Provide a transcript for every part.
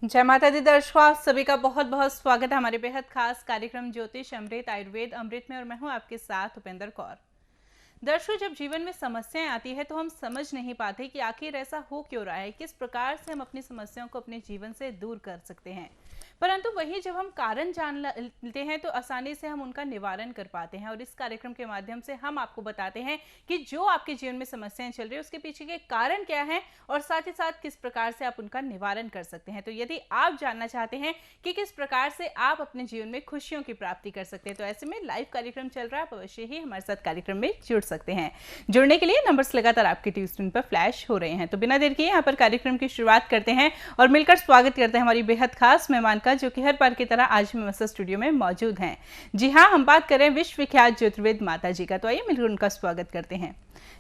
जय माता दी दर्शकों, आप सभी का बहुत बहुत स्वागत है हमारे बेहद खास कार्यक्रम ज्योतिष अमृत आयुर्वेद अमृत में। और मैं हूं आपके साथ उपेंद्र कौर। दर्शकों, जब जीवन में समस्याएं आती है तो हम समझ नहीं पाते कि आखिर ऐसा हो क्यों रहा है, किस प्रकार से हम अपनी समस्याओं को अपने जीवन से दूर कर सकते हैं। परंतु वही जब हम कारण जान लेते हैं तो आसानी से हम उनका निवारण कर पाते हैं। और इस कार्यक्रम के माध्यम से हम आपको बताते हैं कि जो आपके जीवन में समस्याएं चल रही है उसके पीछे के कारण क्या है और साथ ही साथ किस प्रकार से आप उनका निवारण कर सकते हैं। तो यदि आप जानना चाहते हैं कि किस प्रकार से आप अपने जीवन में खुशियों की प्राप्ति कर सकते हैं तो ऐसे में लाइव कार्यक्रम चल रहा है, आप अवश्य ही हमारे साथ कार्यक्रम में जुड़ सकते हैं। जुड़ने के लिए नंबर्स लगातार आपकी टीवी स्क्रीन पर फ्लैश हो रहे हैं। तो बिना देर किए यहाँ पर कार्यक्रम की शुरुआत करते हैं और मिलकर स्वागत करते हैं हमारी बेहद खास मेहमान का, जो कि हर बार की तरह आज भी मसा स्टूडियो में मौजूद हैं। जी हाँ, हम बात करें विश्वविख्यात ज्योतिर्वेद माता जी का। तो आइए मिलकर उनका स्वागत करते हैं।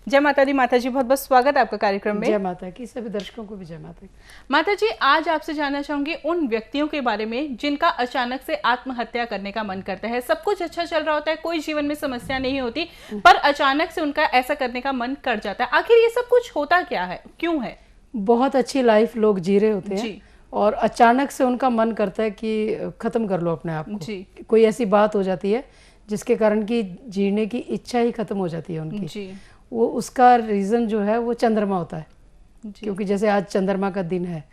जय माता दी माता जी, बहुत बहुत स्वागत आपका कार्यक्रम में। जय माता की, सभी दर्शकों को भी जय माता की। माता जी, आज आपसे जानना चाहूंगी उन व्यक्तियों के बारे में जिनका अचानक से आत्महत्या करने का मन करता है। सब कुछ अच्छा चल रहा होता है, कोई जीवन में समस्या नहीं होती, पर अचानक से उनका ऐसा करने का मन कर जाता है। आखिर ये सब कुछ होता क्या है, क्यों है? बहुत अच्छी लाइफ लोग जी रहे होते हैं जी। और अचानक से उनका मन करता है कि खत्म कर लो अपने आप को। जी। कोई ऐसी बात हो जाती है जिसके कारण कि जीने की इच्छा ही खत्म हो जाती है उनकी। जी। वो उसका रीज़न जो है वो चंद्रमा होता है। जी। क्योंकि जैसे आज चंद्रमा का दिन है,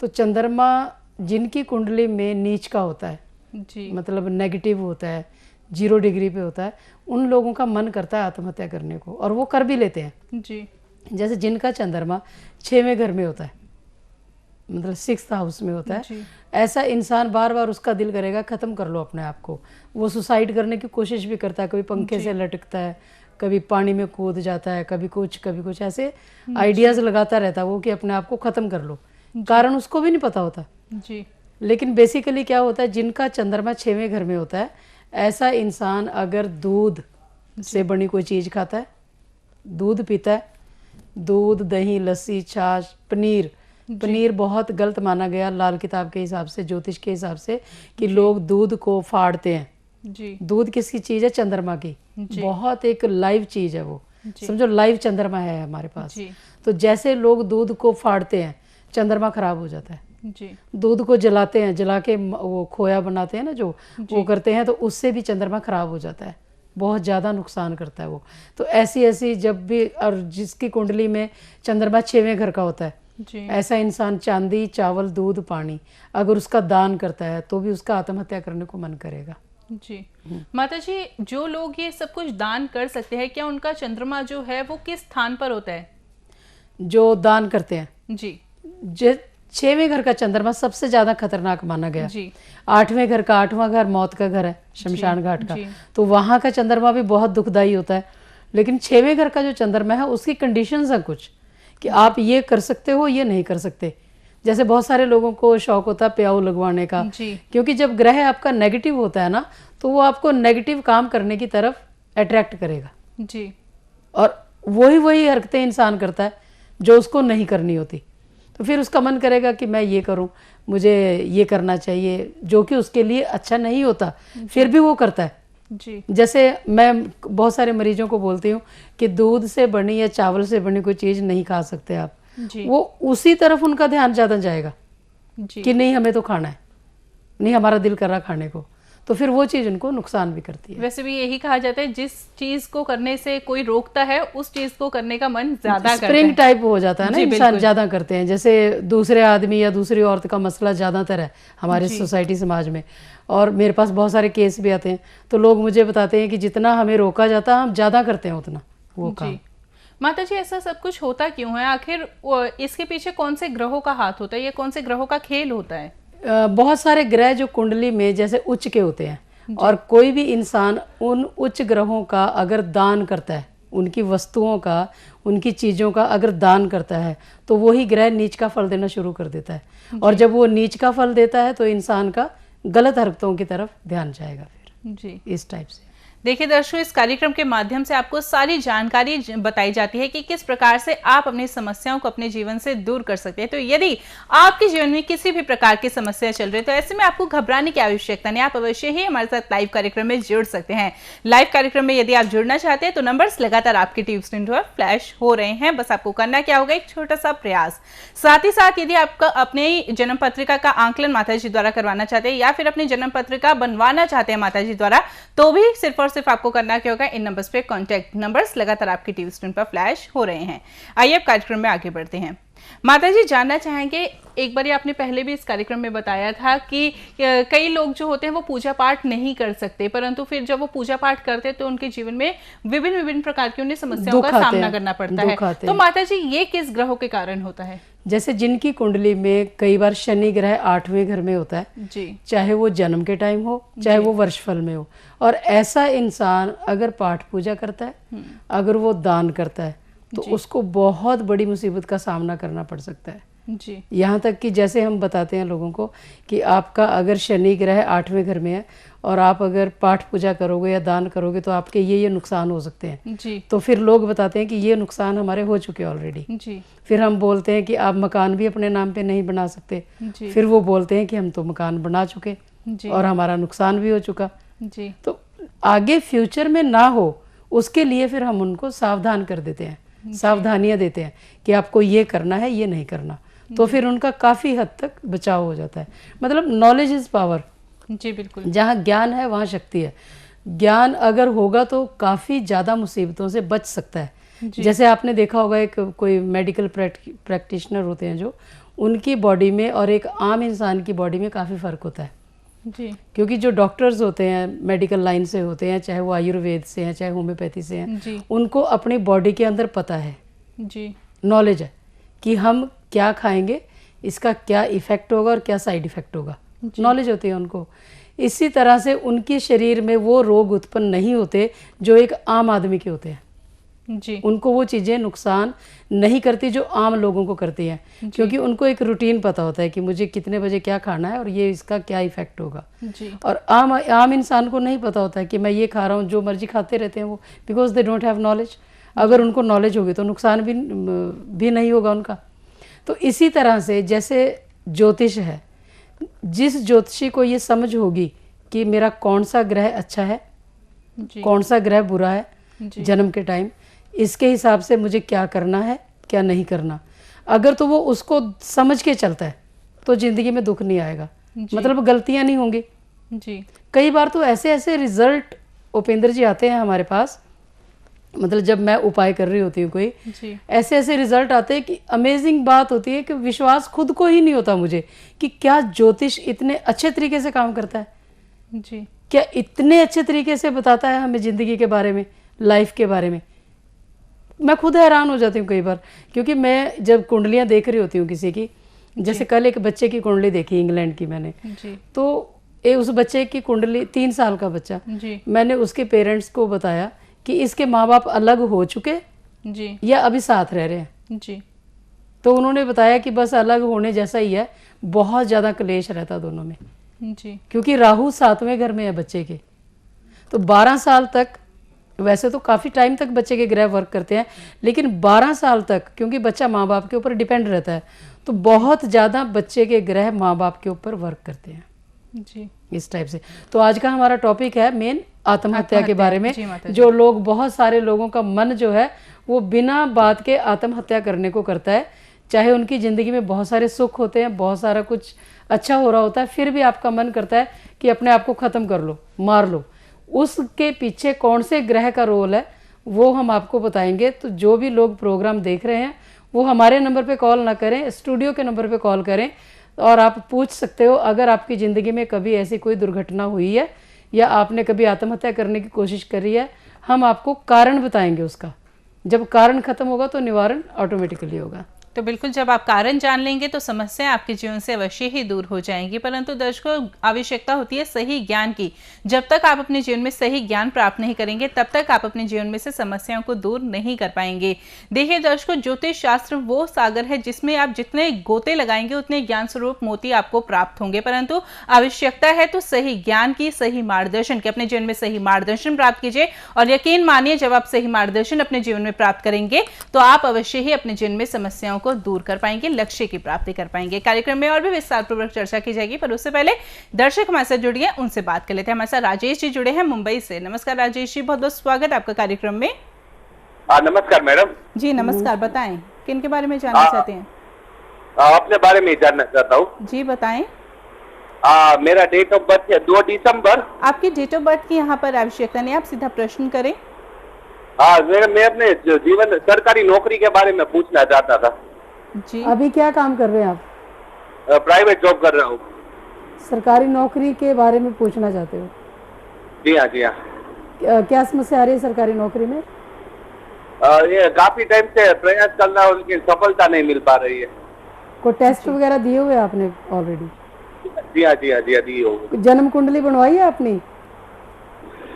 तो चंद्रमा जिनकी कुंडली में नीच का होता है, जी। मतलब नेगेटिव होता है, 0 डिग्री पे होता है, उन लोगों का मन करता है आत्महत्या करने को, और वो कर भी लेते हैं। जी। जैसे जिनका चंद्रमा 6वें घर में होता है, मतलब 6th हाउस में होता है, जी। ऐसा इंसान बार बार उसका दिल करेगा खत्म कर लो अपने आप को। वो सुसाइड करने की कोशिश भी करता है, कभी पंखे से लटकता है, कभी पानी में कूद जाता है, कभी कुछ ऐसे आइडियाज लगाता रहता है वो कि अपने आप को खत्म कर लो। कारण उसको भी नहीं पता होता। जी। लेकिन बेसिकली क्या होता है, जिनका चंद्रमा 6वें घर में होता है, ऐसा इंसान अगर दूध से बनी कोई चीज़ खाता है, दूध पीता है, दूध, दही, लस्सी, छाछ, पनीर बहुत गलत माना गया लाल किताब के हिसाब से, ज्योतिष के हिसाब से, कि लोग दूध को फाड़ते हैं। जी। दूध किसकी चीज़ है? चंद्रमा की। बहुत एक लाइव चीज़ है वो, समझो लाइव चंद्रमा है हमारे पास। तो जैसे लोग दूध को फाड़ते हैं, चंद्रमा खराब हो जाता है। जी। दूध को जलाते हैं, जला के वो खोया बनाते हैं ना, जो वो करते हैं, तो उससे भी चंद्रमा खराब हो जाता है, बहुत ज़्यादा नुकसान करता है वो। तो ऐसी जब भी, और जिसकी कुंडली में चंद्रमा 6वें घर का होता है, ऐसा इंसान चांदी, चावल, दूध, पानी अगर उसका दान करता है तो भी उसका आत्महत्या करने को मन करेगा। जी। माता जी, जो लोग ये सब कुछ दान कर सकते हैं, क्या उनका चंद्रमा जो है वो किस स्थान पर होता है? जो दान करते हैं, जी। 6वें घर का चंद्रमा सबसे ज्यादा खतरनाक माना गया। जी। 8वें घर का, 8वां घर मौत का घर है, शमशान घाट का, तो वहां का चंद्रमा भी बहुत दुखदाई होता है। लेकिन 6वें घर का जो चंद्रमा है उसकी कंडीशंस है कुछ, कि आप ये कर सकते हो, ये नहीं कर सकते। जैसे बहुत सारे लोगों को शौक होता है प्याऊ लगवाने का, क्योंकि जब ग्रह आपका नेगेटिव होता है ना, तो वो आपको नेगेटिव काम करने की तरफ अट्रैक्ट करेगा। जी। और वही हरकतें इंसान करता है जो उसको नहीं करनी होती। तो फिर उसका मन करेगा कि मैं ये करूं, मुझे ये करना चाहिए, जो कि उसके लिए अच्छा नहीं होता, फिर भी वो करता है। जी। जैसे मैं बहुत सारे मरीजों को बोलती हूँ कि दूध से बनी या चावल से बनी कोई चीज़ नहीं खा सकते आप। वो उसी तरफ उनका ध्यान ज़्यादा जाएगा कि नहीं, हमें तो खाना है, नहीं हमारा दिल कर रहा खाने को, तो फिर वो चीज़ उनको नुकसान भी करती है। वैसे भी यही कहा जाता है, जिस चीज को करने से कोई रोकता है उस चीज को करने का मन ज्यादा करता है। स्प्रिंग टाइप हो जाता है ना, इंसान ज्यादा करते हैं। जैसे दूसरे आदमी या दूसरी औरत का मसला ज्यादातर है हमारे सोसाइटी समाज में, और मेरे पास बहुत सारे केस भी आते हैं, तो लोग मुझे बताते हैं कि जितना हमें रोका जाता है हम ज्यादा करते हैं उतना वो काम। माता जी, ऐसा सब कुछ होता क्यों है? आखिर इसके पीछे कौन से ग्रहों का हाथ होता है, या कौन से ग्रहों का खेल होता है? बहुत सारे ग्रह जो कुंडली में जैसे उच्च के होते हैं, और कोई भी इंसान उन उच्च ग्रहों का अगर दान करता है, उनकी वस्तुओं का, उनकी चीज़ों का अगर दान करता है, तो वही ग्रह नीच का फल देना शुरू कर देता है। और जब वो नीच का फल देता है तो इंसान का गलत हरकतों की तरफ ध्यान जाएगा फिर। जी। इस टाइप से। देखिए दर्शकों, इस कार्यक्रम के माध्यम से आपको सारी जानकारी बताई जाती है कि किस प्रकार से आप अपनी समस्याओं को अपने जीवन से दूर कर सकते हैं। तो यदि आपके जीवन में किसी भी प्रकार की समस्या चल रही है तो ऐसे में आपको घबराने की आवश्यकता नहीं, आप अवश्य ही हमारे साथ लाइव कार्यक्रम में जुड़ सकते हैं। लाइव कार्यक्रम में यदि आप जुड़ना चाहते हैं तो नंबर्स लगातार आपकी टीवी स्क्रीन पर फ्लैश हो रहे हैं। बस आपको करना क्या होगा, एक छोटा सा प्रयास। साथ ही साथ यदि आपका अपने जन्म पत्रिका का आंकलन माताजी द्वारा करवाना चाहते हैं या फिर अपनी जन्म पत्रिका बनवाना चाहते हैं माताजी द्वारा, तो भी सिर्फ और सिर्फ आपको करना क्या होगा, इन नंबर्स पे कांटेक्ट नंबर्स लगातार आपकी टीवी स्क्रीन पर फ्लैश हो रहे हैं। आइए अब कार्यक्रम में आगे बढ़ते हैं। माताजी, जानना चाहेंगे, एक बार आपने पहले भी इस कार्यक्रम में बताया था कि कई लोग जो होते हैं वो पूजा पाठ नहीं कर सकते, परंतु फिर जब वो पूजा पाठ करते हैं तो उनके जीवन में विभिन्न विभिन्न प्रकार की उन्हें समस्याओं का सामना करना पड़ता है। तो माताजी, ये किस ग्रहों के कारण होता है? जैसे जिनकी कुंडली में कई बार शनि ग्रह 8वें घर में होता है जी, चाहे वो जन्म के टाइम हो चाहे वो वर्षफल में हो, और ऐसा इंसान अगर पाठ पूजा करता है, अगर वो दान करता है, तो उसको बहुत बड़ी मुसीबत का सामना करना पड़ सकता है जी। यहाँ तक कि जैसे हम बताते हैं लोगों को कि आपका अगर शनि ग्रह 8वें घर में है और आप अगर पाठ पूजा करोगे या दान करोगे तो आपके ये नुकसान हो सकते हैं जी। तो फिर लोग बताते हैं कि ये नुकसान हमारे हो चुके ऑलरेडी जी। फिर हम बोलते हैं कि आप मकान भी अपने नाम पे नहीं बना सकते जी। फिर वो बोलते हैं कि हम तो मकान बना चुके और हमारा नुकसान भी हो चुका जी। तो आगे फ्यूचर में ना हो उसके लिए फिर हम उनको सावधान कर देते हैं, सावधानियां देते हैं कि आपको ये करना है, ये नहीं करना, तो फिर उनका काफ़ी हद तक बचाव हो जाता है। मतलब नॉलेज इज़ पावर। जी बिल्कुल। जहाँ ज्ञान है वहाँ शक्ति है। ज्ञान अगर होगा तो काफ़ी ज़्यादा मुसीबतों से बच सकता है। जैसे आपने देखा होगा एक कोई मेडिकल प्रैक्टिशनर होते हैं जो उनकी बॉडी में और एक आम इंसान की बॉडी में काफ़ी फ़र्क होता है जी। क्योंकि जो डॉक्टर्स होते हैं मेडिकल लाइन से होते हैं, चाहे वो आयुर्वेद से हैं चाहे होम्योपैथी से हैं, उनको अपनी बॉडी के अंदर पता है जी, नॉलेज है कि हम क्या खाएंगे, इसका क्या इफेक्ट होगा और क्या साइड इफेक्ट होगा, नॉलेज होती है उनको। इसी तरह से उनके शरीर में वो रोग उत्पन्न नहीं होते जो एक आम आदमी के होते हैं जी। उनको वो चीज़ें नुकसान नहीं करती जो आम लोगों को करती हैं क्योंकि उनको एक रूटीन पता होता है कि मुझे कितने बजे क्या खाना है और ये इसका क्या इफेक्ट होगा जी। और आम इंसान को नहीं पता होता है कि मैं ये खा रहा हूँ, जो मर्जी खाते रहते हैं वो, because they don't have knowledge. अगर उनको नॉलेज होगी तो नुकसान भी नहीं होगा उनका। तो इसी तरह से जैसे ज्योतिष है, जिस ज्योतिषी को ये समझ होगी कि मेरा कौन सा ग्रह अच्छा है कौन सा ग्रह बुरा है जन्म के टाइम, इसके हिसाब से मुझे क्या करना है क्या नहीं करना, अगर तो वो उसको समझ के चलता है तो जिंदगी में दुख नहीं आएगा, मतलब गलतियां नहीं होंगी जी। कई बार तो ऐसे ऐसे रिजल्ट उपेंद्र जी आते हैं हमारे पास, मतलब जब मैं उपाय कर रही होती हूँ कोई, ऐसे ऐसे रिजल्ट आते हैं कि अमेजिंग बात होती है कि विश्वास खुद को ही नहीं होता मुझे कि क्या ज्योतिष इतने अच्छे तरीके से काम करता है जी, क्या इतने अच्छे तरीके से बताता है हमें ज़िंदगी के बारे में, लाइफ के बारे में। मैं खुद हैरान हो जाती हूँ कई बार, क्योंकि मैं जब कुंडलियाँ देख रही होती हूँ किसी की, जैसे कल एक बच्चे की कुंडली देखी इंग्लैंड की मैंने जी। तो उस बच्चे की कुंडली 3 साल का बच्चा जी। मैंने उसके पेरेंट्स को बताया कि इसके माँ बाप अलग हो चुके जी या अभी साथ रह रहे हैं जी। तो उन्होंने बताया कि बस अलग होने जैसा ही है, बहुत ज़्यादा क्लेश रहता दोनों में जी। क्योंकि राहु 7वें घर में है बच्चे के, तो 12 साल तक, वैसे तो काफ़ी टाइम तक बच्चे के ग्रह वर्क करते हैं लेकिन 12 साल तक क्योंकि बच्चा माँ बाप के ऊपर डिपेंड रहता है तो बहुत ज़्यादा बच्चे के ग्रह माँ बाप के ऊपर वर्क करते हैं जी। इस टाइप से। तो आज का हमारा टॉपिक है मेन आत्महत्या के बारे में। जी, जो लोग, बहुत सारे लोगों का मन जो है वो बिना बात के आत्महत्या करने को करता है, चाहे उनकी ज़िंदगी में बहुत सारे सुख होते हैं, बहुत सारा कुछ अच्छा हो रहा होता है, फिर भी आपका मन करता है कि अपने आप को ख़त्म कर लो, मार लो। उसके पीछे कौन से ग्रह का रोल है वो हम आपको बताएंगे। तो जो भी लोग प्रोग्राम देख रहे हैं वो हमारे नंबर पे कॉल ना करें, स्टूडियो के नंबर पे कॉल करें और आप पूछ सकते हो अगर आपकी ज़िंदगी में कभी ऐसी कोई दुर्घटना हुई है या आपने कभी आत्महत्या करने की कोशिश करी है, हम आपको कारण बताएंगे उसका। जब कारण खत्म होगा तो निवारण ऑटोमेटिकली होगा। तो बिल्कुल जब आप कारण जान लेंगे तो समस्याएं आपके जीवन से अवश्य ही दूर हो जाएंगी। परंतु दर्शकों, आवश्यकता होती है सही ज्ञान की। जब तक आप अपने जीवन में सही ज्ञान प्राप्त नहीं करेंगे तब तक आप अपने जीवन में से समस्याओं को दूर नहीं कर पाएंगे। देखिए दर्शकों, ज्योतिष शास्त्र वो सागर है जिसमें आप जितने गोते लगाएंगे उतने ज्ञान स्वरूप मोती आपको प्राप्त होंगे। परंतु आवश्यकता है तो सही ज्ञान की, सही मार्गदर्शन की। अपने जीवन में सही मार्गदर्शन प्राप्त कीजिए और यकीन मानिए जब आप सही मार्गदर्शन अपने जीवन में प्राप्त करेंगे तो आप अवश्य ही अपने जीवन में समस्याओं को दूर कर पाएंगे, लक्ष्य की प्राप्ति कर पाएंगे। कार्यक्रम में और भी विस्तार पूर्वक चर्चा की जाएगी, पर उससे पहले दर्शक हमारे साथ जुड़िए, उनसे बात कर लेते हैं। हमारे साथ राजेश जी जुड़े हैं मुंबई से। नमस्कार राजेश जी, बहुत बहुत स्वागत आपका कार्यक्रम में। नमस्कार मैडम जी। नमस्कार, बताएं किन के बारे में जानना चाहते हैं? अपने बारे में जानना चाहता हूँ जी, बताएं। मेरा डेट ऑफ बर्थ है 2 दिसंबर। आपकी डेट ऑफ बर्थ की यहाँ पर आवश्यकता नहीं, आप सीधा प्रश्न करें। मैं अपने जीवन सरकारी नौकरी के बारे में पूछना चाहता था जी। अभी क्या काम कर रहे हैं आप? प्राइवेट जॉब कर रहा हूँ। सरकारी नौकरी के बारे में पूछना चाहते हो? जी हाँ, जी हाँ। क्या समस्या आ रही है सरकारी नौकरी में? ये काफी टाइम से प्रयास कर रहा हूँ, उनकी सफलता नहीं मिल पा रही है। कोई टेस्ट वगैरह दिए हुए आपने ऑलरेडी? जी हाँ, जी हाँ, जी हाँ, दिए हुए। जन्म कुंडली बनवाई है आपने?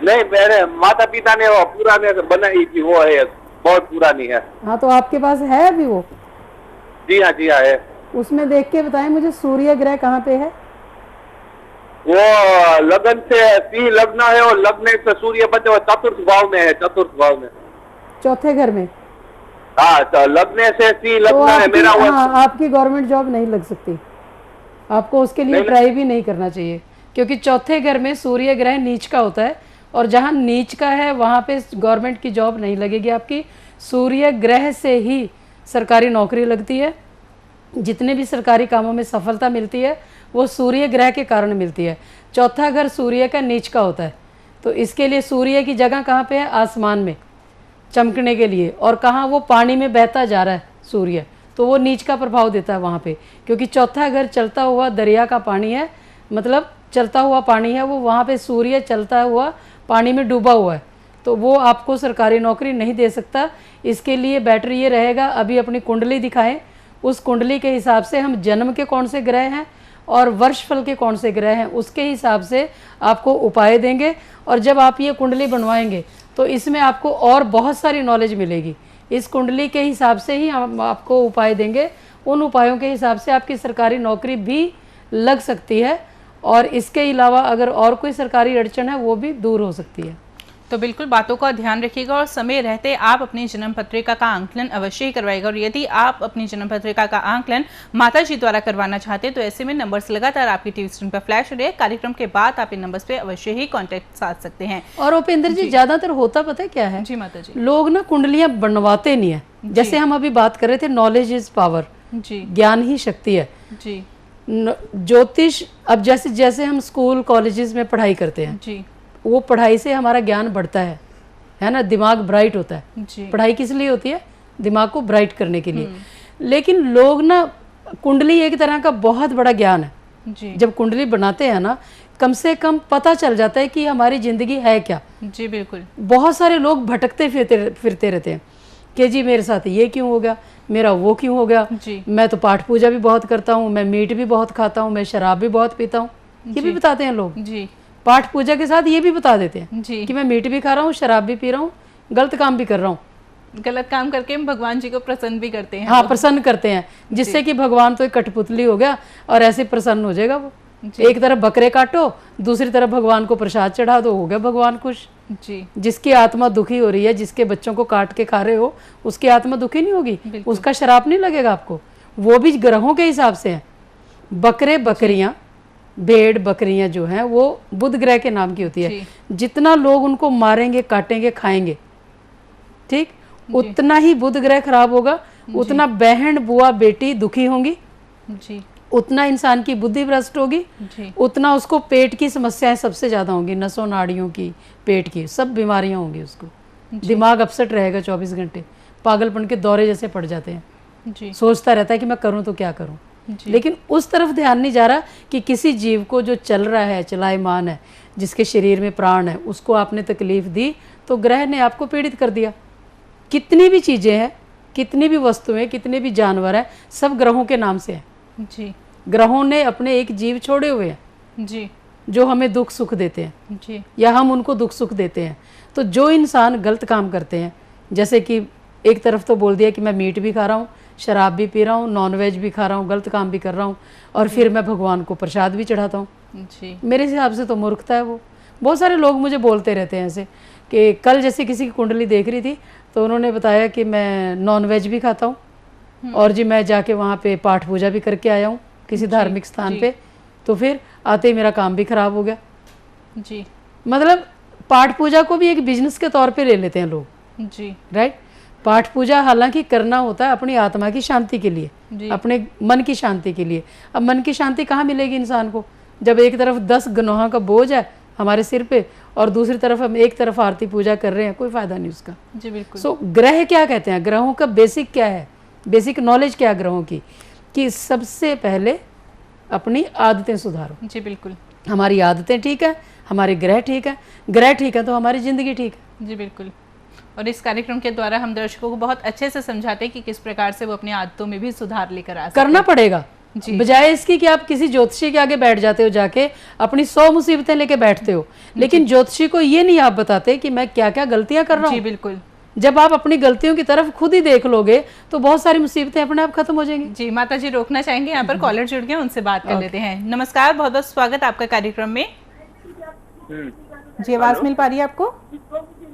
नहीं, मेरे माता पिता ने वो पुराने बनाई थी, वो है बहुत पुरानी है। हाँ, तो आपके पास है अभी वो? जी हाँ, जी हाँ है। उसमें देख के बताएं मुझे, सूर्य ग्रह कहाँ पे है? वो लगन से सिंह लग्न है और लग्न से सूर्य बने, वो चतुर्थ भाव में है, चतुर्थ भाव में, चौथे घर में। हाँ, तो लग्न से सिंह लग्न तो है मेरा। हाँ, आपकी गवर्नमेंट जॉब नहीं लग सकती, आपको उसके लिए ट्राई भी नहीं करना चाहिए, क्योंकि चौथे घर में सूर्य ग्रह नीच का होता है और जहाँ नीच का है वहाँ पे गवर्नमेंट की जॉब नहीं लगेगी आपकी। सूर्य ग्रह से ही सरकारी नौकरी लगती है। जितने भी सरकारी कामों में सफलता मिलती है वो सूर्य ग्रह के कारण मिलती है। चौथा घर सूर्य का नीच का होता है, तो इसके लिए सूर्य की जगह कहाँ पे है? आसमान में चमकने के लिए। और कहाँ? वो पानी में बहता जा रहा है सूर्य, तो वो नीच का प्रभाव देता है वहाँ पे, क्योंकि चौथा घर चलता हुआ दरिया का पानी है, मतलब चलता हुआ पानी है वो, वहाँ पे सूर्य चलता हुआ पानी में डूबा हुआ है, तो वो आपको सरकारी नौकरी नहीं दे सकता। इसके लिए बेटर ये रहेगा अभी अपनी कुंडली दिखाएं, उस कुंडली के हिसाब से हम जन्म के कौन से ग्रह हैं और वर्षफल के कौन से ग्रह हैं उसके हिसाब से आपको उपाय देंगे। और जब आप ये कुंडली बनवाएंगे तो इसमें आपको और बहुत सारी नॉलेज मिलेगी। इस कुंडली के हिसाब से ही हम आपको उपाय देंगे, उन उपायों के हिसाब से आपकी सरकारी नौकरी भी लग सकती है, और इसके अलावा अगर और कोई सरकारी अड़चन है वो भी दूर हो सकती है। तो बिल्कुल बातों का ध्यान रखिएगा और समय रहते आप अपनी जन्म पत्रिका का आंकलन अवश्य ही करवाएगा। और यदि आप अपनी जन्म पत्रिका का आंकलन माता जी द्वारा करवाना चाहते हैं तो ऐसे में नंबर्स लगातार आपकी टीवी स्क्रीन पर फ्लैश हो रहे हैं। कार्यक्रम के बाद आप इन नंबर्स पे अवश्य ही कांटेक्ट साध सकते हैं। और उपेंद्र जी, ज्यादातर होता पता है क्या है जी माता जी, लोग ना कुंडलियां बनवाते नहीं है। जैसे हम अभी बात कर रहे थे, नॉलेज इज पावर, ज्ञान ही शक्ति है जी। ज्योतिष, अब जैसे जैसे हम स्कूल कॉलेजेस में पढ़ाई करते हैं जी, वो पढ़ाई से हमारा ज्ञान बढ़ता है ना, दिमाग ब्राइट होता है जी। पढ़ाई किस लिए होती है? दिमाग को ब्राइट करने के लिए। लेकिन लोग ना, कुंडली एक तरह का बहुत बड़ा ज्ञान है जी। जब कुंडली बनाते हैं ना, कम से कम पता चल जाता है कि हमारी जिंदगी है क्या जी। बिल्कुल, बहुत सारे लोग भटकते फिरते रहते हैं कि जी मेरे साथ ये क्यों हो गया, मेरा वो क्यों हो गया जी। मैं तो पाठ पूजा भी बहुत करता हूँ, मैं मीट भी बहुत खाता हूँ, मैं शराब भी बहुत पीता हूँ, ये भी बताते हैं लोग जी। पाठ पूजा के साथ ये भी बता देते हैं जी कि मैं मीट भी खा रहा हूँ, शराब भी पी रहा हूँ, गलत काम भी कर रहा हूँ। गलत काम करके हम भगवान जी को प्रसन्न भी करते हैं। हाँ, प्रसन्न करते हैं, जिससे कि भगवान तो एक कठपुतली हो गया और ऐसे प्रसन्न हो जाएगा वो। एक तरफ बकरे काटो, दूसरी तरफ भगवान को प्रसाद चढ़ा दो, हो गया भगवान खुश जी। जिसकी आत्मा दुखी हो रही है, जिसके बच्चों को काट के खा रहे हो, उसकी आत्मा दुखी नहीं होगी, उसका शराब नहीं लगेगा आपको। वो भी ग्रहों के हिसाब से है। बकरे बकरियां, भेड़ बकरियां जो हैं वो बुध ग्रह के नाम की होती है। जितना लोग उनको मारेंगे, काटेंगे, खाएंगे, ठीक, उतना ही बुध ग्रह खराब होगा, उतना बहन बुआ बेटी दुखी होंगी जी। उतना इंसान की बुद्धि भ्रष्ट होगी, उतना उसको पेट की समस्याएं सबसे ज्यादा होंगी, नसों नाड़ियों की, पेट की सब बीमारियां होंगी उसको। दिमाग अपसेट रहेगा 24 घंटे, पागलपन के दौरे जैसे पड़ जाते हैं जी। सोचता रहता है कि मैं करूं तो क्या करूं, लेकिन उस तरफ ध्यान नहीं जा रहा कि किसी जीव को जो चल रहा है, चलायमान है, जिसके शरीर में प्राण है, उसको आपने तकलीफ दी तो ग्रह ने आपको पीड़ित कर दिया। कितनी भी चीजें हैं, कितनी भी वस्तुएं, कितने भी जानवर हैं, सब ग्रहों के नाम से हैं जी। ग्रहों ने अपने एक जीव छोड़े हुए हैं जी जो हमें दुख सुख देते हैं जी। या हम उनको दुख सुख देते हैं। तो जो इंसान गलत काम करते हैं, जैसे कि एक तरफ तो बोल दिया कि मैं मीट भी खा रहा हूँ, शराब भी पी रहा हूँ, नॉनवेज भी खा रहा हूँ, गलत काम भी कर रहा हूँ, और फिर मैं भगवान को प्रसाद भी चढ़ाता हूँ जी। मेरे हिसाब से तो मूर्खता है वो। बहुत सारे लोग मुझे बोलते रहते हैं ऐसे कि कल जैसे किसी की कुंडली देख रही थी तो उन्होंने बताया कि मैं नॉनवेज भी खाता हूँ और जी मैं जाके वहाँ पे पाठ पूजा भी करके आया हूँ किसी धार्मिक स्थान पे, तो फिर आते ही मेरा काम भी खराब हो गया जी। मतलब पाठ पूजा को भी एक बिजनेस के तौर पे ले लेते हैं लोग जी। राइट। पाठ पूजा हालांकि करना होता है अपनी आत्मा की शांति के लिए, अपने मन की शांति के लिए। अब मन की शांति कहाँ मिलेगी इंसान को जब एक तरफ 10 गुनाहों का बोझ है हमारे सिर पे और दूसरी तरफ हम एक तरफ आरती पूजा कर रहे हैं, कोई फायदा नहीं उसका। जी बिल्कुल। सो ग्रह क्या कहते हैं, ग्रहों का बेसिक क्या है, बेसिक नॉलेज क्या है ग्रहों की, कि सबसे पहले अपनी आदतें सुधारो। जी बिल्कुल। हमारी आदतें ठीक है, हमारे ग्रह ठीक है, ग्रह ठीक है तो हमारी जिंदगी ठीक है। जी बिल्कुल। और इस कार्यक्रम के द्वारा हम दर्शकों को बहुत अच्छे से समझाते हैं कि किस प्रकार से वो अपनी आदतों में भी सुधार लेकर आ सकते हैं। करना पड़ेगा बजाय इसकी कि आप किसी ज्योतिषी के आगे बैठ जाते हो, जाके अपनी 100 मुसीबतें लेके बैठते हो, लेकिन ज्योतिषी को ये नहीं आप बताते कि मैं क्या क्या गलतियां कर रहा हूँ। जी बिल्कुल। जब आप अपनी गलतियों की तरफ खुद ही देख लोगे तो बहुत सारी मुसीबतें अपने आप खत्म हो जाएंगी। जी माता जी रोकना चाहेंगे, यहाँ पर कॉलर जुड़ गए, उनसे बात कर लेते हैं। नमस्कार, बहुत बहुत स्वागत आपका कार्यक्रम में। जी आवाज मिल पा रही है आपको?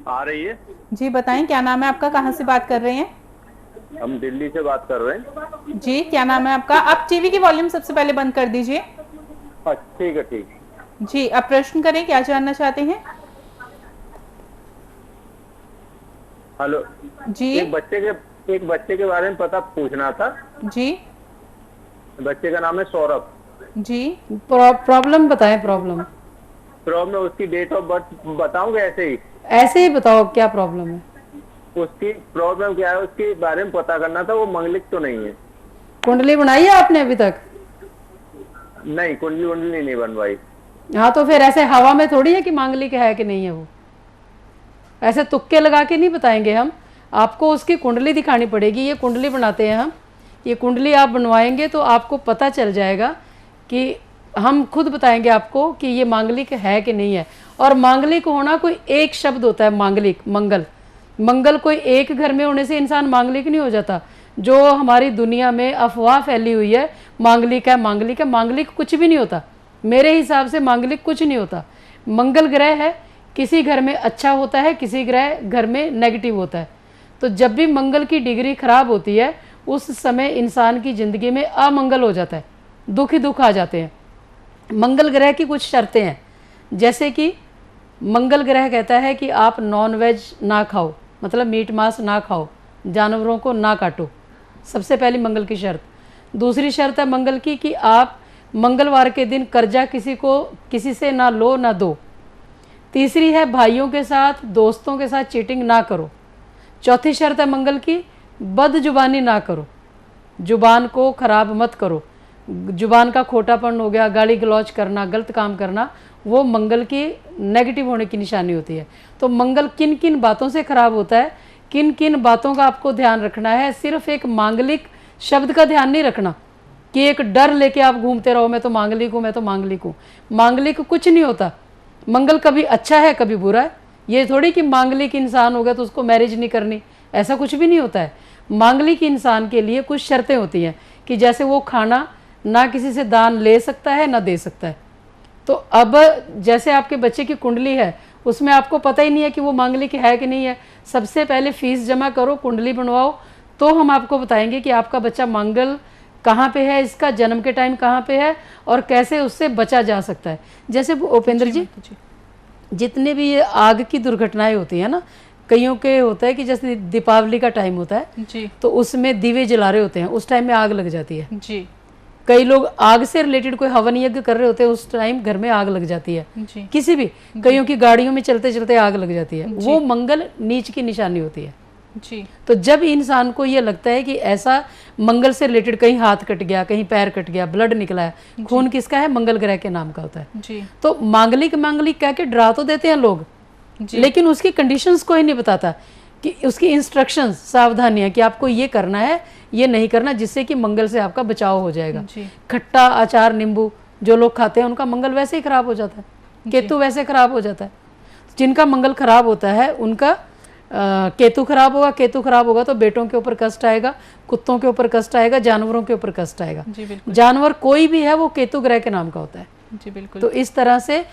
आ रही है जी बताएं, क्या नाम है आपका, कहाँ से बात कर रहे हैं? हम दिल्ली से बात कर रहे हैं। जी क्या नाम है आपका? आप टीवी की वॉल्यूम सबसे पहले बंद कर दीजिए। ठीक है ठीक है। जी आप प्रश्न करें, क्या जानना चाहते हैं? हेलो जी। एक बच्चे के बारे में पता पूछना था। जी। बच्चे का नाम है सौरभ। जी। प्रॉब्लम बताएं। प्रॉब्लम उसकी डेट ऑफ बर्थ बताऊंगा ऐसे ही बताओ क्या प्रॉब्लम है। उसकी प्रॉब्लम क्या है उसके बारे में पता करना था। वो मंगलिक तो नहीं है। कुंडली बनाई है आपने अभी तक? नहीं कुंडली नहीं बनवाई। हाँ तो फिर ऐसे हवा में थोड़ी है कि मांगलिक है कि नहीं है, वो ऐसे तुक्के लगा के नहीं बताएंगे हम। आपको उसकी कुंडली दिखानी पड़ेगी। ये कुंडली बनाते हैं हम, ये कुंडली आप बनवाएंगे तो आपको पता चल जाएगा कि हम खुद बताएंगे आपको कि ये मांगलिक है कि नहीं है। और मांगलिक होना कोई एक शब्द होता है, मांगलिक मंगल कोई एक घर में होने से इंसान मांगलिक नहीं हो जाता। जो हमारी दुनिया में अफवाह फैली हुई है मांगलिक है, मांगलिक कुछ भी नहीं होता। मेरे हिसाब से मांगलिक कुछ नहीं होता। मंगल ग्रह है, किसी घर में अच्छा होता है, किसी घर में नेगेटिव होता है। तो जब भी मंगल की डिग्री खराब होती है उस समय इंसान की ज़िंदगी में अमंगल हो जाता है, दुख ही दुख आ जाते हैं। मंगल ग्रह की कुछ शर्तें हैं, जैसे कि मंगल ग्रह कहता है कि आप नॉन वेज ना खाओ, मतलब मीट मांस ना खाओ, जानवरों को ना काटो, सबसे पहली मंगल की शर्त। दूसरी शर्त है मंगल की कि आप मंगलवार के दिन कर्जा किसी से ना लो ना दो। तीसरी है भाइयों के साथ दोस्तों के साथ चीटिंग ना करो। चौथी शर्त है मंगल की बदजुबानी ना करो, जुबान को खराब मत करो। जुबान का खोटापन हो गया, गाली गलौज करना, गलत काम करना, वो मंगल की नेगेटिव होने की निशानी होती है। तो मंगल किन किन बातों से खराब होता है, किन किन बातों का आपको ध्यान रखना है। सिर्फ एक मांगलिक शब्द का ध्यान नहीं रखना कि एक डर लेके आप घूमते रहो मैं तो मांगलिक हूँ, मैं तो मांगलिक हूँ। मांगलिक कुछ नहीं होता। मंगल कभी अच्छा है कभी बुरा है। ये थोड़ी कि मांगलिक इंसान हो गया तो उसको मैरिज नहीं करनी, ऐसा कुछ भी नहीं होता है। मांगलिक इंसान के लिए कुछ शर्तें होती हैं कि जैसे वो खाना ना किसी से दान ले सकता है ना दे सकता है। तो अब जैसे आपके बच्चे की कुंडली है उसमें आपको पता ही नहीं है कि वो मांगलिक है कि नहीं है। सबसे पहले फीस जमा करो, कुंडली बनवाओ, तो हम आपको बताएंगे कि आपका बच्चा मंगल कहाँ पे है, इसका जन्म के टाइम कहाँ पे है और कैसे उससे बचा जा सकता है। जैसे उपेंद्र जी जितने भी ये आग की दुर्घटनाएं होती है ना, कईयों के होता है कि जैसे दीपावली का टाइम होता है जी, तो उसमें दीवे जला रहे होते हैं, उस टाइम में आग लग जाती है जी। कई लोग आग से रिलेटेड कोई हवन यज्ञ कर रहे होते हैं, उस टाइम घर में आग लग जाती है जी। किसी भी कईयों की गाड़ियों में चलते चलते आग लग जाती है, वो मंगल नीच की निशानी होती है जी। तो जब इंसान को ये लगता है कि ऐसा मंगल से रिलेटेड कहीं हाथ कट गया, कहीं पैर कट गया, ब्लड निकला है, खून किसका है, मंगल ग्रह के नाम का होता है जी। तो मांगलिक कह के डरा तो देते हैं लोग, लेकिन उसकी कंडीशंस कोई नहीं बताता कि उसकी इंस्ट्रक्शंस, सावधानियां कि आपको ये करना है, ये नहीं करना, जिससे कि मंगल से आपका बचाव हो जाएगा। खट्टा, अचार, नींबू जो लोग खाते हैं उनका मंगल वैसे ही खराब हो जाता है, केतु वैसे खराब हो जाता है। जिनका मंगल खराब होता है उनका केतु खराब होगा, केतु खराब होगा तो बेटों के ऊपर कष्ट आएगा, कुत्तों के ऊपर कष्ट आएगा, जानवरों के ऊपर कष्ट आएगा। जानवर कोई भी है वो केतु ग्रह के नाम का होता है। जी बिल्कुल। तो इस तरह से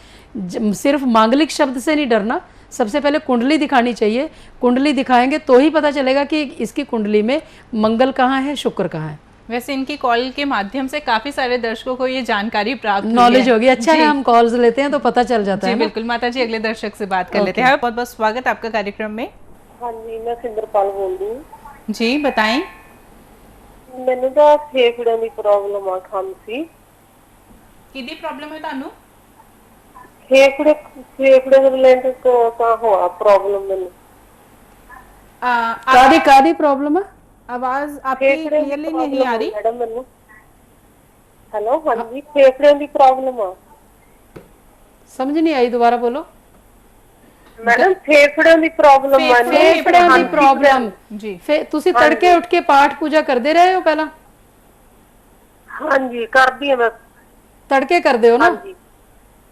सिर्फ मांगलिक शब्द से नहीं डरना, सबसे पहले कुंडली दिखानी चाहिए। कुंडली दिखाएंगे तो ही पता चलेगा कि इसकी कुंडली में मंगल कहाँ है, शुक्र कहाँ है। वैसे इनकी कॉल के माध्यम से काफी सारे दर्शकों को ये जानकारी प्राप्त नॉलेज होगी। अच्छा है हम कॉल्स लेते हैं तो पता चल जाता है। बिल्कुल माता जी, अगले दर्शक से बात कर लेते हैं। बहुत बहुत स्वागत आपका कार्यक्रम में। हाँ जी, मैं सिंदरपाल बोल रही हूँ जी, बताएं। मैंने तो फेफड़े की प्रॉब्लम आ, खांसी किदी प्रॉब्लम है तानू? फेफड़े फेफड़े रिलेटेड का हुआ प्रॉब्लम मैंने। कादी प्रॉब्लम है? आवाज आपकी क्लियरली नहीं आ रही मैडम मैंने। हेलो, हाँ जी, फेफड़े की प्रॉब्लम है। समझ नहीं आई, दोबारा बोलो। मैडम फेफड़े की प्रॉब्लम है। फेफड़े की प्रॉब्लम जी। ਤੁਸੀਂ तड़के उठ के पाठ पूजा करते रहे हो पहला? हाँ जी, कर दी है मैं। तड़के कर दे हो ना?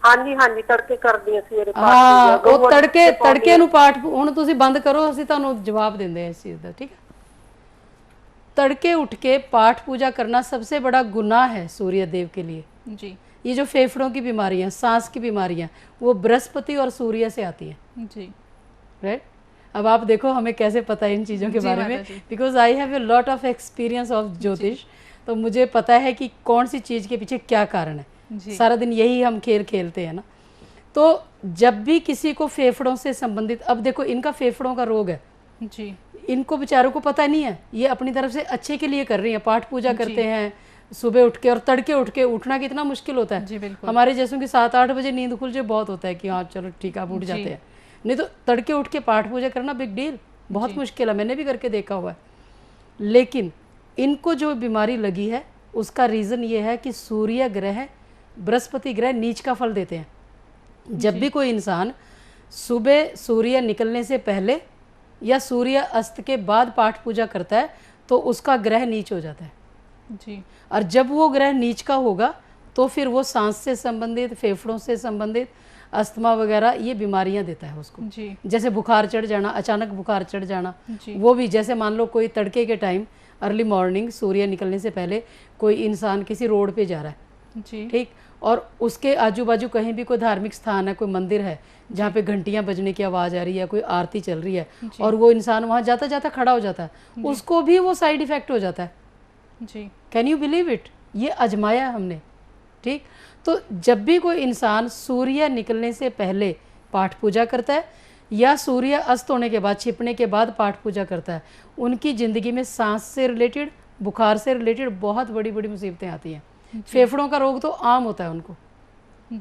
हाँ जी, हाँ जी, तड़के कर दी सवेरे पाठ। हाँ, ਉਹ ਤੜਕੇ ਨੂੰ ਪਾਠ ਹੁਣ ਤੁਸੀਂ ਬੰਦ ਕਰੋ, ਅਸੀਂ ਤੁਹਾਨੂੰ ਜਵਾਬ ਦਿੰਦੇ ਹਾਂ ਇਸ ਚੀਜ਼ ਦਾ, ठीक है। तड़के उठ के पाठ पूजा करना सबसे बड़ा गुनाह है सूर्य देव के लिए जी। ये जो फेफड़ों की बीमारियां, सांस की बीमारियां, वो बृहस्पति और सूर्य से आती हैं जी। राइट। अब आप देखो हमें कैसे पता है इन चीज़ों के बारे में, because I have a lot of experience of ज्योतिष। तो मुझे पता है कि कौन सी चीज़ के पीछे क्या कारण है। सारा दिन यही हम खेल खेलते हैं ना। तो जब भी किसी को फेफड़ों से संबंधित, अब देखो इनका फेफड़ों का रोग है जी, इनको बेचारों को पता नहीं है, ये अपनी तरफ से अच्छे के लिए कर रही हैं, पाठ पूजा करते हैं सुबह उठ के। और तड़के उठ के उठना कितना मुश्किल होता है जी, बिल्कुल। हमारे जैसों की 7-8 बजे नींद खुल जाए बहुत होता है कि हाँ चलो ठीक है आप उठ जाते हैं, नहीं तो तड़के उठ के पाठ पूजा करना बिग डील, बहुत मुश्किल है, मैंने भी करके देखा हुआ है। लेकिन इनको जो बीमारी लगी है उसका रीज़न ये है कि सूर्य ग्रह, बृहस्पति ग्रह नीच का फल देते हैं। जब भी कोई इंसान सुबह सूर्य निकलने से पहले या सूर्य अस्त के बाद पाठ पूजा करता है तो उसका ग्रह नीच हो जाता है जी। और जब वो ग्रह नीच का होगा तो फिर वो सांस से संबंधित, फेफड़ों से संबंधित, अस्थमा वगैरह ये बीमारियां देता है उसको जी। जैसे बुखार चढ़ जाना, अचानक बुखार चढ़ जाना, वो भी जैसे मान लो कोई तड़के के टाइम अर्ली मॉर्निंग सूर्य निकलने से पहले कोई इंसान किसी रोड पे जा रहा है जी, ठीक, और उसके आजू बाजू कहीं भी कोई धार्मिक स्थान है, कोई मंदिर है जहाँ पे घंटियां बजने की आवाज़ आ रही है, कोई आरती चल रही है और वो इंसान वहाँ जाता जाता खड़ा हो जाता है, उसको भी वो साइड इफेक्ट हो जाता है जी। Can you believe it? ये आजमाया हमने ठीक। तो जब भी कोई इंसान सूर्य निकलने से पहले पाठ पूजा करता है या सूर्य अस्त होने के बाद, छिपने के बाद पाठ पूजा करता है, उनकी ज़िंदगी में सांस से रिलेटेड, बुखार से रिलेटेड बहुत बड़ी बड़ी मुसीबतें आती हैं। फेफड़ों का रोग तो आम होता है उनको।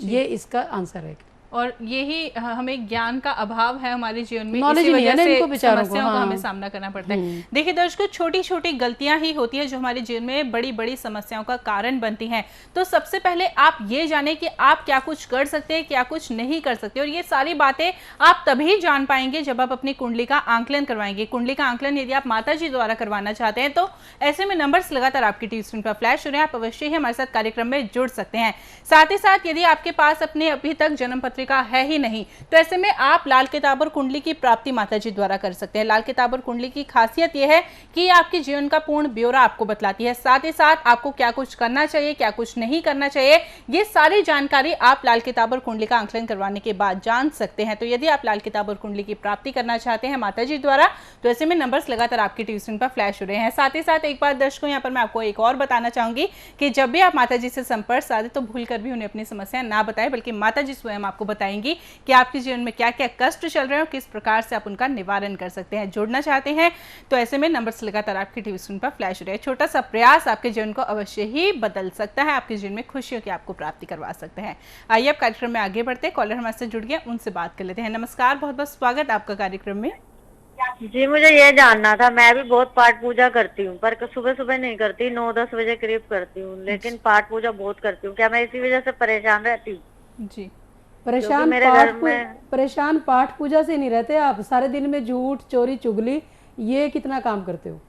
ये इसका आंसर है। और यही हमें ज्ञान का अभाव है हमारे जीवन में, नॉलेज नहीं है ना इनको बेचारों को, समस्याओं का हमें सामना करना पड़ता है। देखिए दर्शकों, छोटी छोटी गलतियां ही होती है जो हमारे जीवन में बड़ी बड़ी समस्याओं का कारण बनती हैं। तो सबसे पहले आप ये जाने कि आप क्या कुछ कर सकते हैं, क्या कुछ नहीं कर सकते, और ये सारी बातें आप तभी जान पाएंगे जब आप अपनी कुंडली का आंकलन करवाएंगे। कुंडली का आंकलन यदि आप माता जी द्वारा करवाना चाहते हैं तो ऐसे में नंबर्स लगातार आपकी टीवी स्क्रीन पर फ्लैश हो रहे हैं, आप अवश्य ही हमारे साथ कार्यक्रम में जुड़ सकते हैं। साथ ही साथ यदि आपके पास अपने अभी तक जन्म पत्रिका है ही नहीं तो ऐसे में आप लाल किताब और कुंडली की प्राप्ति माता जी द्वारा कर सकते हैं। लाल किताब और कुंडली की खासियत यह है कि आपके जीवन का पूर्ण ब्यौरा आपको बतलाती है, साथ ही साथ आपको क्या कुछ करना चाहिए, क्या कुछ नहीं करना चाहिए, ये सारी जानकारी आप लाल किताब और कुंडली का आंकलन करवाने के बाद जान सकते हैं। तो यदि आप लाल किताब और कुंडली की प्राप्ति करना चाहते हैं माता जी द्वारा तो ऐसे में नंबर्स लगातार आपकी टीवी स्क्रीन पर फ्लैश हो रहे हैं। साथ ही साथ एक बार दर्शकों, यहाँ पर मैं आपको एक और बताना चाहूंगी कि जब भी आप माता जी से संपर्क साधे तो भूल कर भी उन्हें अपनी समस्या ना बताएं, बल्कि माता जी स्वयं आपको बताएंगी कि आपके जीवन में क्या क्या कष्ट चल रहे हैं और किस प्रकार से आप उनका निवारण कर सकते हैं। जुड़ना चाहते हैं तो ऐसे में नंबर्स लगातार आपकी टीवी स्क्रीन पर फ्लैश हो रहे हैं। छोटा सा प्रयास आपके जीवन को अवश्य ही बदल सकता है, आपके जीवन में खुशियों की आपको प्राप्ति करवा सकते हैं। आइए अब कार्यक्रम में आगे बढ़ते हैं। कॉलर हमारे से जुड़ गए, उनसे बात कर लेते हैं। नमस्कार, बहुत बहुत स्वागत आपका कार्यक्रम में। जी, मुझे ये जानना था, मैं भी बहुत पाठ पूजा करती हूँ पर सुबह सुबह नहीं करती, 9-10 बजे करीब करती हूँ, लेकिन पाठ पूजा बहुत करती हूँ। क्या मैं इसी वजह से परेशान रहती हूँ? जी, परेशान मेरे घर में परेशान पाठ पूजा से नहीं रहते आप? सारे दिन में झूठ चोरी चुगली ये कितना काम करते हो?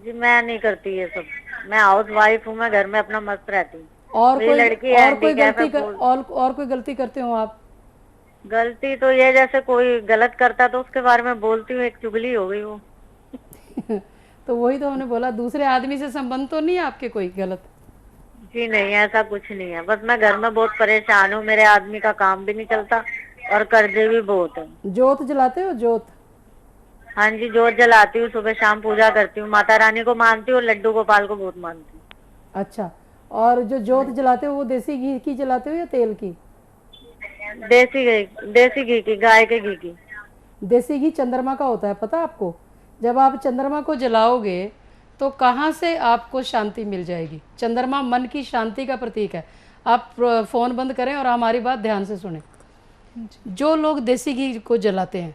जी मैं नहीं करती ये सब, मैं हाउस वाइफ हूँ, मैं घर में अपना मस्त रहती हूँ। और मेरी लड़की और handicap कोई गलती है, कर, और कोई गलती करते हो आप? गलती तो ये जैसे कोई गलत करता तो उसके बारे में बोलती हूँ, एक चुगली हो गई वो। तो वही तो हमने बोला, दूसरे आदमी से संबंध तो नहीं है आपके कोई गलत? जी नहीं, ऐसा कुछ नहीं है, बस मैं घर में बहुत परेशान हूँ, मेरे आदमी का काम भी नहीं चलता और कर्जे भी बहुत है। जोत जलाते हो? जोत? हाँ जी, जोत जलाती हूँ, सुबह शाम पूजा करती हूँ, माता रानी को मानती हूँ और लड्डू गोपाल को बहुत मानती हूँ। अच्छा, और जो जोत जलाते हो वो देसी घी की जलाते हो या तेल की? देसी घी की, गाय के घी की। देसी घी चंद्रमा का होता है, पता आपको? जब आप चंद्रमा को जलाओगे तो कहाँ से आपको शांति मिल जाएगी? चंद्रमा मन की शांति का प्रतीक है। आप फोन बंद करें और हमारी बात ध्यान से सुने। जो लोग देसी घी को जलाते हैं,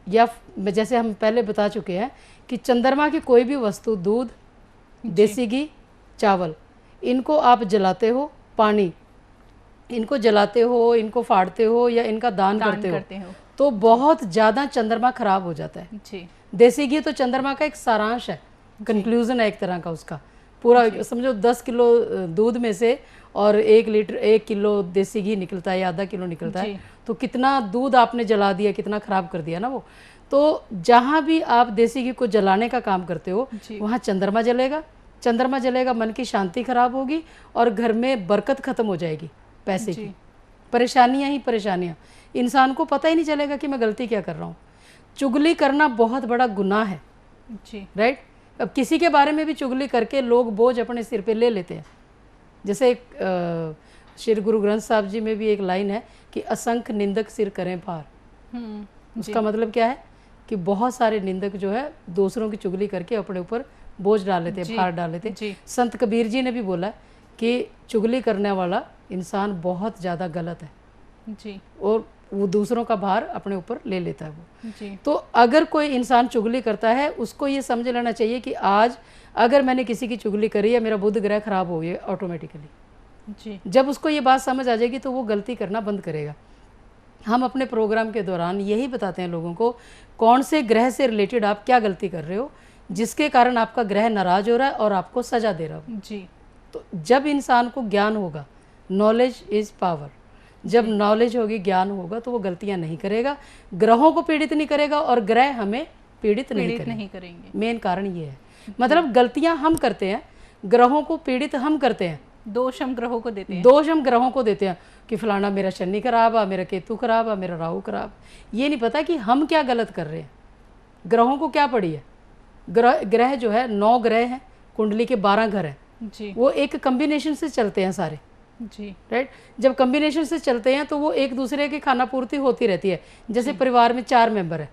या जैसे हम पहले बता चुके हैं कि चंद्रमा की कोई भी वस्तु, दूध, देसी घी, चावल, इनको आप जलाते हो, पानी, इनको जलाते हो, इनको फाड़ते हो या इनका दान करते हो तो बहुत ज़्यादा चंद्रमा खराब हो जाता है जी। देसी घी तो चंद्रमा का एक सारांश है, कंक्लूजन है एक तरह का उसका। पूरा समझो 10 किलो दूध में से और 1 किलो देसी घी निकलता है या आधा किलो निकलता है, तो कितना दूध आपने जला दिया, कितना खराब कर दिया ना वो। तो जहाँ भी आप देसी घी को जलाने का काम करते हो वहाँ चंद्रमा जलेगा, चंद्रमा जलेगा, मन की शांति खराब होगी और घर में बरकत खत्म हो जाएगी, पैसे की परेशानियां ही परेशानियां। इंसान को पता ही नहीं चलेगा कि मैं गलती क्या कर रहा हूँ। चुगली करना बहुत बड़ा गुनाह है जी, राइट। अब किसी के बारे में भी चुगली करके लोग बोझ अपने सिर पे ले लेते हैं। जैसे श्री गुरु ग्रंथ साहब जी में भी एक लाइन है कि असंख्य निंदक सिर करें भार। उसका मतलब क्या है कि बहुत सारे निंदक जो है दूसरों की चुगली करके अपने ऊपर बोझ डाल लेते, भार डाल लेते। संत कबीर जी ने भी बोला कि चुगली करने वाला इंसान बहुत ज़्यादा गलत है जी, और वो दूसरों का भार अपने ऊपर ले लेता है वो जी। तो अगर कोई इंसान चुगली करता है, उसको ये समझ लेना चाहिए कि आज अगर मैंने किसी की चुगली करी है, मेरा बुध ग्रह खराब हो गया ऑटोमेटिकली जी। जब उसको ये बात समझ आ जाएगी तो वो गलती करना बंद करेगा। हम अपने प्रोग्राम के दौरान यही बताते हैं लोगों को, कौन से ग्रह से रिलेटेड आप क्या गलती कर रहे हो जिसके कारण आपका ग्रह नाराज हो रहा है और आपको सजा दे रहा हो जी। तो जब इंसान को ज्ञान होगा, नॉलेज इज पावर, जब नॉलेज होगी, ज्ञान होगा, तो वो गलतियां नहीं करेगा, ग्रहों को पीड़ित नहीं करेगा और ग्रह हमें पीड़ित नहीं करेंगे। मेन कारण ये है, मतलब गलतियां हम करते हैं, ग्रहों को पीड़ित हम करते हैं, दोष हम ग्रहों को देते हैं, दोष हम ग्रहों को देते हैं कि फलाना मेरा शनि खराब है, मेरा केतु खराब है, मेरा राहु खराब। ये नहीं पता कि हम क्या गलत कर रहे हैं, ग्रहों को क्या पड़ी है। ग्रह जो है 9 ग्रह हैं, कुंडली के 12 घर हैं जी, वो एक कम्बिनेशन से चलते हैं सारे जी, राइट। जब कम्बिनेशन से चलते हैं तो वो एक दूसरे की खाना पूर्ति होती रहती है। जैसे परिवार में 4 मेंबर है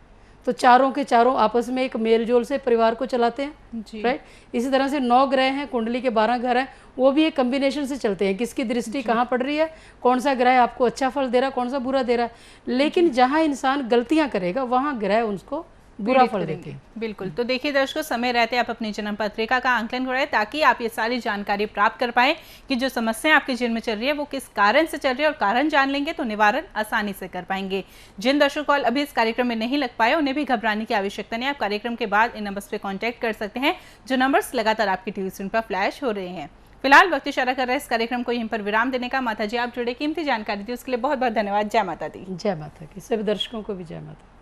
तो चारों के चारों आपस में एक मेल जोल से परिवार को चलाते हैं जी, राइट। इसी तरह से 9 ग्रह हैं, कुंडली के 12 घर हैं, वो भी एक कम्बिनेशन से चलते हैं। किसकी दृष्टि कहाँ पड़ रही है, कौन सा ग्रह आपको अच्छा फल दे रहा है, कौन सा बुरा दे रहा है। लेकिन जहाँ इंसान गलतियाँ करेगा वहाँ ग्रह उसको बुरा फल देते हैं। बिल्कुल। तो देखिए दर्शकों, समय रहते आप अपनी जन्म पत्रिका का आंकलन कराएं ताकि आप ये सारी जानकारी प्राप्त कर पाएं कि जो समस्या आपके जीवन में चल रही है वो किस कारण से चल रही है, और कारण जान लेंगे तो निवारण आसानी से कर पाएंगे। जिन दर्शकों कॉल अभी इस कार्यक्रम में नहीं लग पाए उन्हें भी घबराने की आवश्यकता नहीं। आप कार्यक्रम के बाद इन नंबर्स पे कॉन्टैक्ट कर सकते हैं, जो नंबर्स लगातार आपकी टीवी स्क्रीन पर फ्लैश हो रहे हैं। फिलहाल वक्त इशारा कर रहे हैं इस कार्यक्रम को यहीं पर विराम देने का। माता जी आप जुड़े, कीमती जानकारी दी उसके लिए बहुत बहुत धन्यवाद। जय माता दी। जय माता की। सभी दर्शकों को भी जय माता।